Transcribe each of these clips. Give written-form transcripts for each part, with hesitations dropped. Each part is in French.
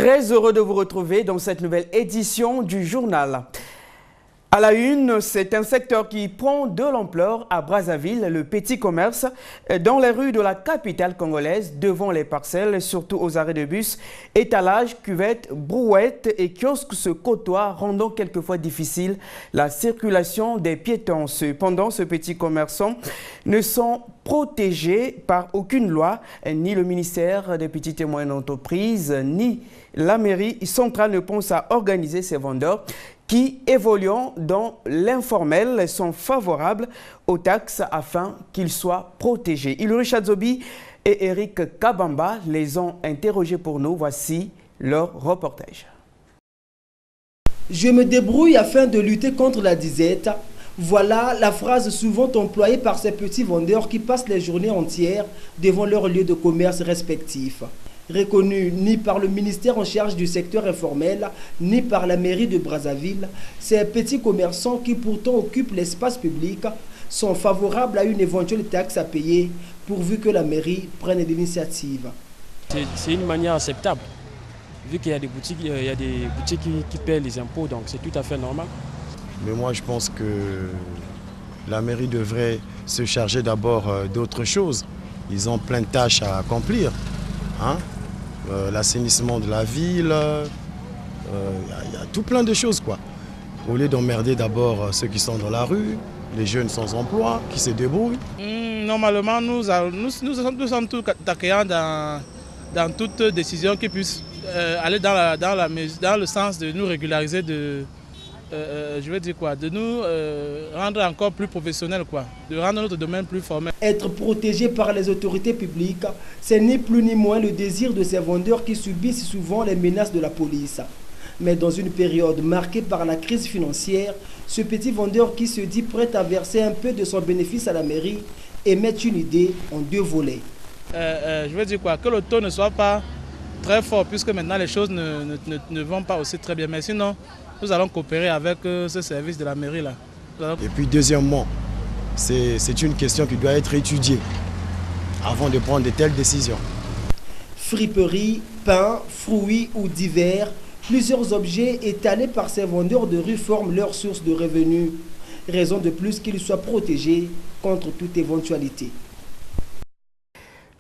Très heureux de vous retrouver dans cette nouvelle édition du journal. À la une, c'est un secteur qui prend de l'ampleur à Brazzaville, le petit commerce, dans les rues de la capitale congolaise, devant les parcelles, surtout aux arrêts de bus, étalages, cuvettes, brouettes et kiosques se côtoient, rendant quelquefois difficile la circulation des piétons. Cependant, ces petits commerçants ne sont protégés par aucune loi, ni le ministère des petites et moyennes entreprises, ni la mairie centrale ne pense à organiser ces vendeurs qui, évoluant dans l'informel, sont favorables aux taxes afin qu'ils soient protégés. Iluri Chadzobi et Eric Kabamba les ont interrogés pour nous. Voici leur reportage. Je me débrouille afin de lutter contre la disette. Voilà la phrase souvent employée par ces petits vendeurs qui passent les journées entières devant leurs lieux de commerce respectifs. Reconnus ni par le ministère en charge du secteur informel, ni par la mairie de Brazzaville, ces petits commerçants qui pourtant occupent l'espace public sont favorables à une éventuelle taxe à payer pourvu que la mairie prenne l'initiative. C'est une manière acceptable, vu qu'il y a des boutiques, qui paient les impôts, donc c'est tout à fait normal. Mais moi je pense que la mairie devrait se charger d'abord d'autres choses. Ils ont plein de tâches à accomplir. L'assainissement de la ville, il y a tout plein de choses quoi. Au lieu d'emmerder d'abord ceux qui sont dans la rue, les jeunes sans emploi, qui se débrouillent. Normalement, nous sommes tous accueillants dans toute décision qui puisse aller dans le sens de nous régulariser, de nous rendre encore plus professionnels, de rendre notre domaine plus formel. Être protégé par les autorités publiques, c'est ni plus ni moins le désir de ces vendeurs qui subissent souvent les menaces de la police. Mais dans une période marquée par la crise financière, ce petit vendeur qui se dit prêt à verser un peu de son bénéfice à la mairie émet une idée en deux volets. Que le taux ne soit pas très fort, puisque maintenant les choses ne vont pas aussi très bien. Mais sinon, nous allons coopérer avec ce service de la mairie là. Et puis deuxièmement, c'est une question qui doit être étudiée avant de prendre de telles décisions. Friperies, pain, fruits ou divers, plusieurs objets étalés par ces vendeurs de rue forment leur source de revenus. Raison de plus qu'ils soient protégés contre toute éventualité.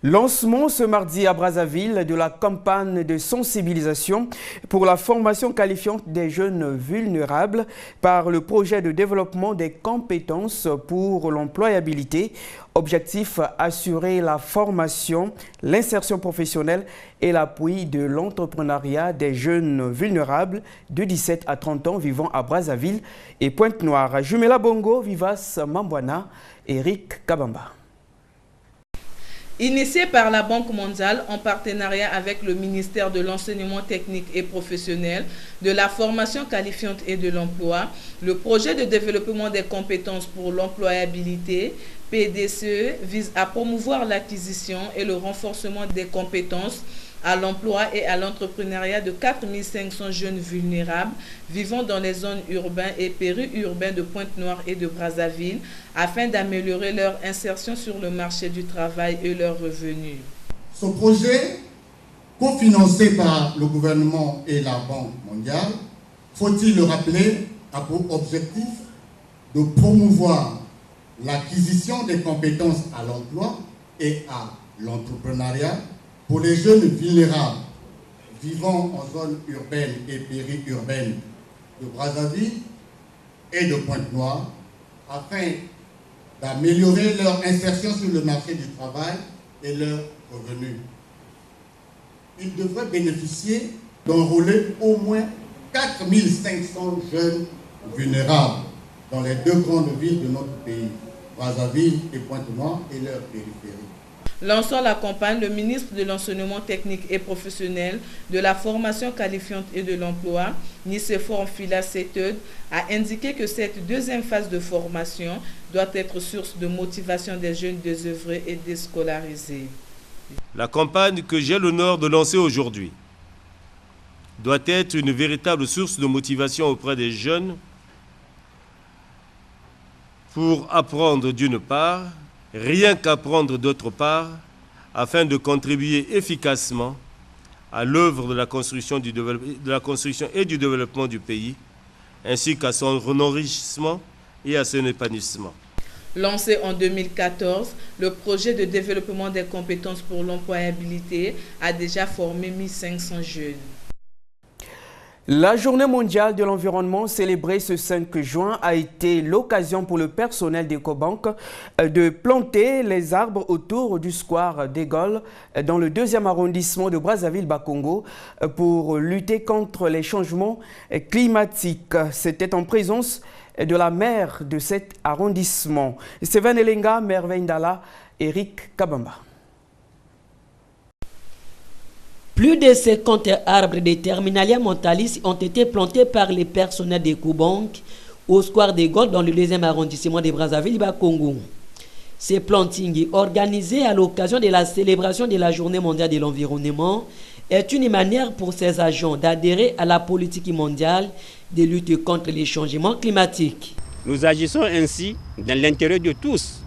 Lancement ce mardi à Brazzaville de la campagne de sensibilisation pour la formation qualifiante des jeunes vulnérables par le projet de développement des compétences pour l'employabilité. Objectif, assurer la formation, l'insertion professionnelle et l'appui de l'entrepreneuriat des jeunes vulnérables de 17 à 30 ans vivant à Brazzaville et Pointe-Noire. Jumela Bongo, Vivas Mambwana, Eric Kabamba. Initié par la Banque mondiale en partenariat avec le ministère de l'Enseignement technique et professionnel, de la formation qualifiante et de l'emploi, le projet de développement des compétences pour l'employabilité, PDCE, vise à promouvoir l'acquisition et le renforcement des compétences à l'emploi et à l'entrepreneuriat de 4500 jeunes vulnérables vivant dans les zones urbaines et périurbaines de Pointe-Noire et de Brazzaville afin d'améliorer leur insertion sur le marché du travail et leurs revenus. Ce projet, cofinancé par le gouvernement et la Banque mondiale, faut-il le rappeler, a pour objectif de promouvoir l'acquisition des compétences à l'emploi et à l'entrepreneuriat pour les jeunes vulnérables vivant en zone urbaine et périurbaine de Brazzaville et de Pointe-Noire, afin d'améliorer leur insertion sur le marché du travail et leurs revenus. Ils devraient bénéficier d'enrôler au moins 4500 jeunes vulnérables dans les deux grandes villes de notre pays, Brazzaville et Pointe-Noire et leurs périphéries. Lançant la campagne, le ministre de l'Enseignement technique et professionnel, de la formation qualifiante et de l'emploi, Nicéphore Fila Seteude, a indiqué que cette deuxième phase de formation doit être source de motivation des jeunes désœuvrés et déscolarisés. La campagne que j'ai l'honneur de lancer aujourd'hui doit être une véritable source de motivation auprès des jeunes pour apprendre d'une part, rien qu'apprendre d'autre part, afin de contribuer efficacement à l'œuvre de la construction et du développement du pays, ainsi qu'à son enrichissement et à son épanouissement. Lancé en 2014, le projet de développement des compétences pour l'employabilité a déjà formé 1500 jeunes. La journée mondiale de l'environnement célébrée ce 5 juin a été l'occasion pour le personnel d'Ecobank de planter les arbres autour du square des Gaules dans le 2e arrondissement de Brazzaville-Bakongo pour lutter contre les changements climatiques. C'était en présence de la maire de cet arrondissement. Steven Elenga, Merveille Ndala, Eric Kabamba. Plus de 50 arbres de Terminalia montalis ont été plantés par les personnels d'Ecobank au square des Gaules dans le 2e arrondissement de Brazzaville-Bakongo. Ces plantings organisés à l'occasion de la célébration de la Journée mondiale de l'environnement est une manière pour ces agents d'adhérer à la politique mondiale de lutte contre les changements climatiques. Nous agissons ainsi dans l'intérêt de tous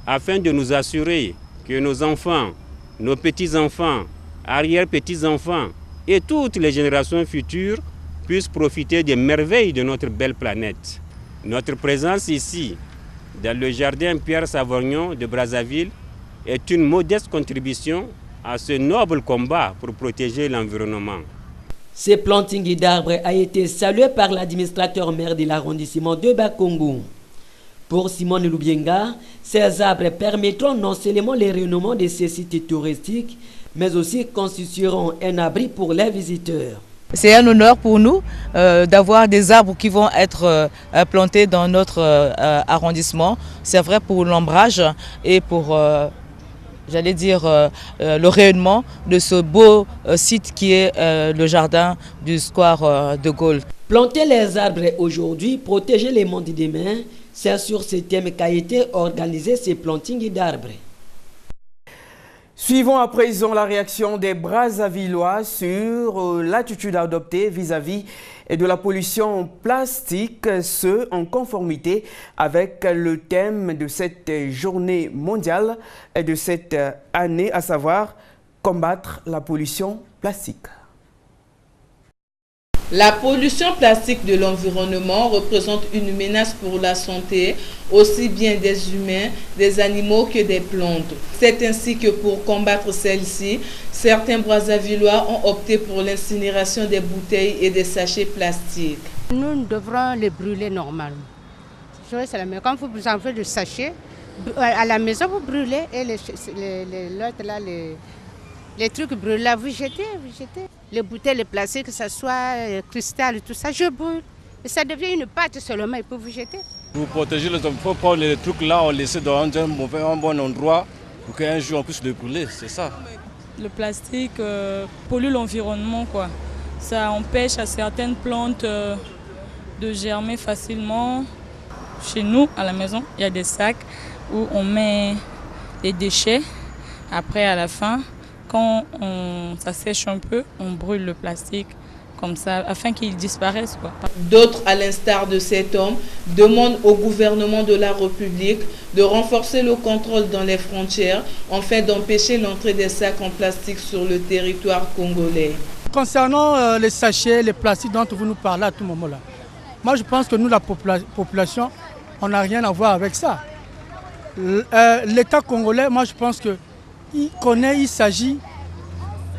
afin de nous assurer que nos enfants, nos petits-enfants, arrière-petits-enfants et toutes les générations futures puissent profiter des merveilles de notre belle planète. Notre présence ici, dans le jardin Pierre Savorgnon de Brazzaville, est une modeste contribution à ce noble combat pour protéger l'environnement. Ce planting d'arbres a été salué par l'administrateur maire de l'arrondissement de Bakongo. Pour Simone Lubienga, ces arbres permettront non seulement le rayonnement de ces sites touristiques, mais aussi constitueront un abri pour les visiteurs. C'est un honneur pour nous d'avoir des arbres qui vont être plantés dans notre arrondissement. C'est vrai pour l'ombrage et pour, j'allais dire, le rayonnement de ce beau site qui est le jardin du square de Gaulle. Planter les arbres aujourd'hui, protéger les mondes demain, c'est sur ce thème qu'a été organisé ce planting d'arbres. Suivons à présent la réaction des Brazzavillois sur l'attitude adoptée vis-à-vis de la pollution plastique, ce en conformité avec le thème de cette journée mondiale de cette année, à savoir combattre la pollution plastique. La pollution plastique de l'environnement représente une menace pour la santé, aussi bien des humains, des animaux que des plantes. C'est ainsi que pour combattre celle-ci, certains Brazzavillois ont opté pour l'incinération des bouteilles et des sachets plastiques. Nous devrons les brûler normalement. Quand vous en faites des sachets, à la maison vous brûlez et les trucs brûlés là, vous jetez. Les bouteilles, les plastiques, que ce soit cristal, tout ça, je brûle. Et ça devient une pâte seulement, et puis vous jeter. Pour protéger les hommes, il faut prendre les trucs là, on les laisse dans un bon endroit pour qu'un jour on puisse les brûler, c'est ça. Le plastique pollue l'environnement, quoi. Ça empêche à certaines plantes de germer facilement. Chez nous, à la maison, il y a des sacs où on met les déchets. Après, à la fin, quand ça sèche un peu, on brûle le plastique comme ça, afin qu'il disparaisse, quoi. D'autres, à l'instar de cet homme, demandent au gouvernement de la République de renforcer le contrôle dans les frontières afin d'empêcher l'entrée des sacs en plastique sur le territoire congolais. Concernant les sachets, les plastiques dont vous nous parlez à tout moment là, moi je pense que nous, la population, on n'a rien à voir avec ça. L'État congolais, moi je pense que il connaît, il s'agit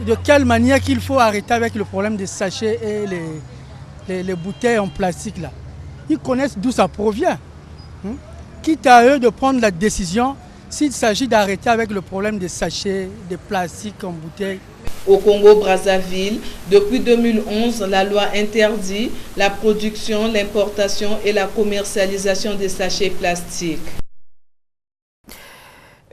de quelle manière qu'il faut arrêter avec le problème des sachets et les bouteilles en plastique là. Ils connaissent d'où ça provient. Quitte à eux de prendre la décision s'il s'agit d'arrêter avec le problème des sachets, des plastiques en bouteilles. Au Congo-Brazzaville, depuis 2011, la loi interdit la production, l'importation et la commercialisation des sachets plastiques.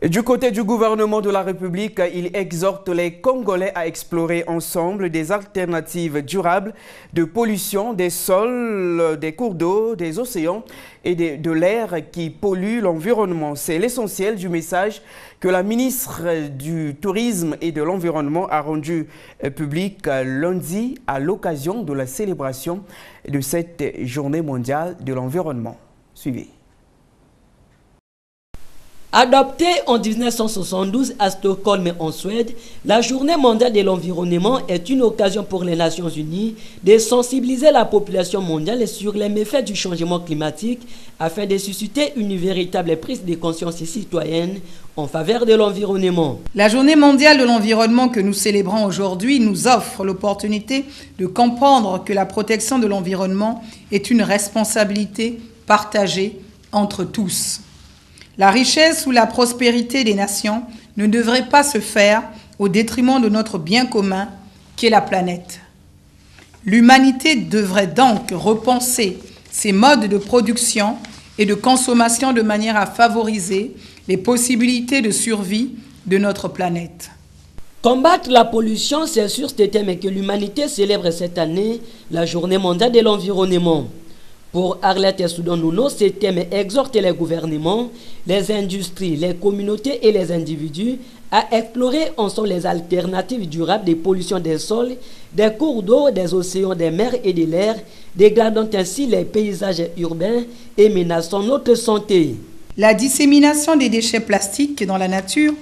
Du côté du gouvernement de la République, il exhorte les Congolais à explorer ensemble des alternatives durables de pollution des sols, des cours d'eau, des océans et de l'air qui polluent l'environnement. C'est l'essentiel du message que la ministre du Tourisme et de l'Environnement a rendu public lundi à l'occasion de la célébration de cette journée mondiale de l'environnement. Suivez. Adoptée en 1972 à Stockholm en Suède, la Journée mondiale de l'environnement est une occasion pour les Nations Unies de sensibiliser la population mondiale sur les méfaits du changement climatique afin de susciter une véritable prise de conscience citoyenne en faveur de l'environnement. La Journée mondiale de l'environnement que nous célébrons aujourd'hui nous offre l'opportunité de comprendre que la protection de l'environnement est une responsabilité partagée entre tous. La richesse ou la prospérité des nations ne devrait pas se faire au détriment de notre bien commun qu'est la planète. L'humanité devrait donc repenser ses modes de production et de consommation de manière à favoriser les possibilités de survie de notre planète. Combattre la pollution, c'est sur ce thème que l'humanité célèbre cette année la Journée mondiale de l'environnement. Pour Arlette Soudan-Nouno, ce thème exhorte les gouvernements, les industries, les communautés et les individus à explorer ensemble les alternatives durables des pollutions des sols, des cours d'eau, des océans, des mers et de l'air, dégradant ainsi les paysages urbains et menaçant notre santé. La dissémination des déchets plastiques dans la nature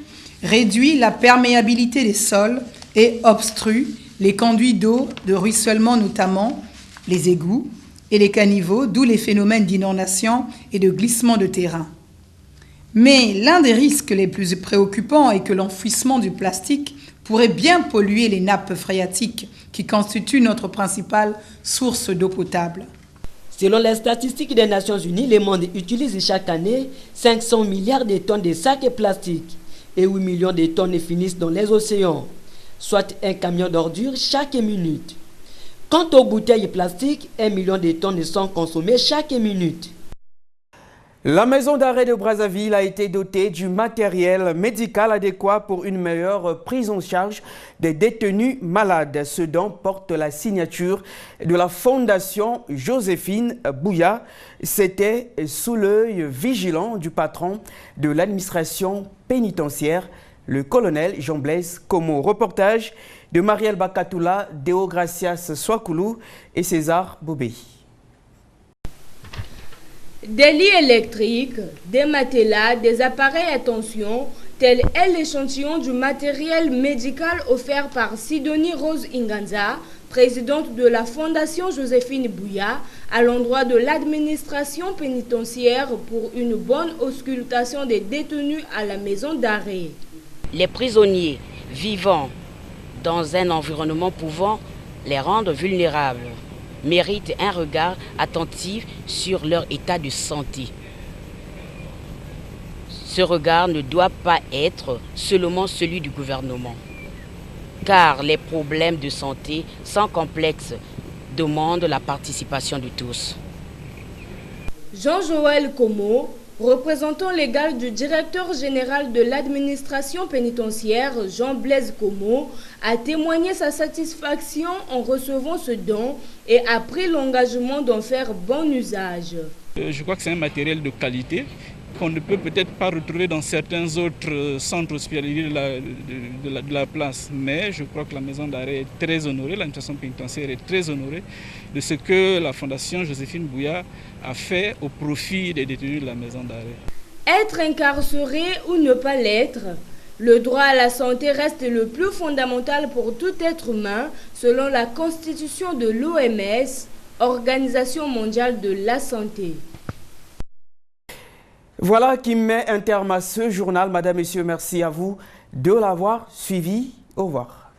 réduit la perméabilité des sols et obstrue les conduits d'eau de ruissellement, notamment les égouts et les caniveaux, d'où les phénomènes d'inondation et de glissement de terrain. Mais l'un des risques les plus préoccupants est que l'enfouissement du plastique pourrait bien polluer les nappes phréatiques qui constituent notre principale source d'eau potable. Selon les statistiques des Nations Unies, le monde utilise chaque année 500 milliards de tonnes de sacs plastiques et 8 millions de tonnes finissent dans les océans, soit un camion d'ordures chaque minute. Quant aux bouteilles plastiques, 1 million de tonnes sont consommées chaque minute. La maison d'arrêt de Brazzaville a été dotée du matériel médical adéquat pour une meilleure prise en charge des détenus malades. Ce dont porte la signature de la Fondation Joséphine Bouya. C'était sous l'œil vigilant du patron de l'administration pénitentiaire, le colonel Jean-Blaise Como. Reportage de Marielle Bakatoula, Deogracias Swakoulou et César Bobé. Des lits électriques, des matelas, des appareils à tension, tel est l'échantillon du matériel médical offert par Sidonie Rose Inganza, présidente de la Fondation Joséphine Bouya, à l'endroit de l'administration pénitentiaire pour une bonne auscultation des détenus à la maison d'arrêt. Les prisonniers vivant dans un environnement pouvant les rendre vulnérables méritent un regard attentif sur leur état de santé. Ce regard ne doit pas être seulement celui du gouvernement, car les problèmes de santé sans complexe demandent la participation de tous. Jean-Joël Como, représentant légal du directeur général de l'administration pénitentiaire, Jean-Blaise Como, a témoigné sa satisfaction en recevant ce don et a pris l'engagement d'en faire bon usage. Je crois que c'est un matériel de qualité qu'on ne peut peut-être pas retrouver dans certains autres centres hospitaliers de la place. Mais je crois que la maison d'arrêt est très honorée, l'administration pénitentiaire est très honorée de ce que la Fondation Joséphine Bouya a fait au profit des détenus de la maison d'arrêt. Être incarcéré ou ne pas l'être, le droit à la santé reste le plus fondamental pour tout être humain, selon la constitution de l'OMS, Organisation mondiale de la santé. Voilà qui met un terme à ce journal. Madame, Messieurs, merci à vous de l'avoir suivi. Au revoir.